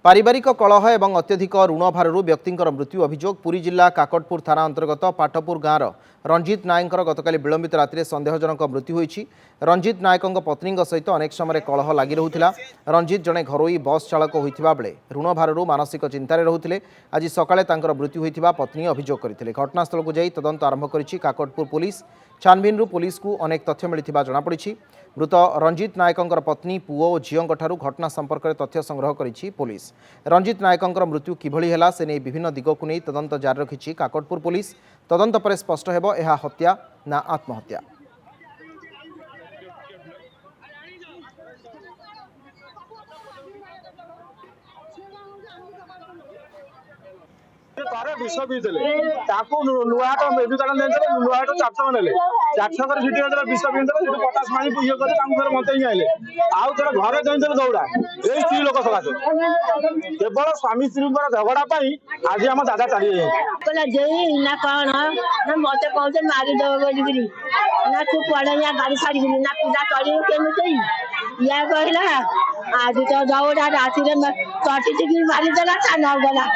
पारिवारिक कलह एवं अत्यधिक ऋण भारु व्यक्ति मृत्यु अभियोग पुरी जिला काकटपुर थाना अंतर्गत पाटपुर गाँव रंजित नायक गतकाली विलंबित राति सन्देहजनक मृत्यु होती। रंजित नायक पत्नी सहित अनेक समय कलह लगी रहुला। रंजित जड़े घरोई बस चालक होता बेले ऋण भारु मानसिक चिंतार रहुले। आज सकाळे मृत्यु होता पत्नी अभियोग करते। घटनास्थल को जाई तदंत आरंभ करिछि काकटपुर पुलिस। छानबीन पुलिस को अनेक तथ्य मिलता जनापड़ी। मृत रंजित नायक पत्नी पुओ और झीओं घटना संपर्क में तथ्य संग्रह करिछि पुलिस। रंजित नायक मृत्यु किभली हैला से नहीं विभिन्न दिग को नहीं तदंत जारी रखिछि काकटपुर पुलिस। तदंत पर स्पष्ट हेबो एहा हत्या ना आत्महत्या। तारे विष पीते नुआट मेडिकल नुआट 400 ने 400 कर सीटी विष पीते पचास पानी ये कर मत आइले आउ थे घरे जाइए दौड़ा यही स्त्री लोक सकाशे केवल स्वामी स्त्री झगड़ा आज आम दादा चली ना कौन मत कौन मारिदेव बोलिकी ना तू पड़े गाड़ी छाड़ी ना पिला चढ़ी केमी या कहला आज तो दौड़ा राति चटी मारिदेला सा नगला।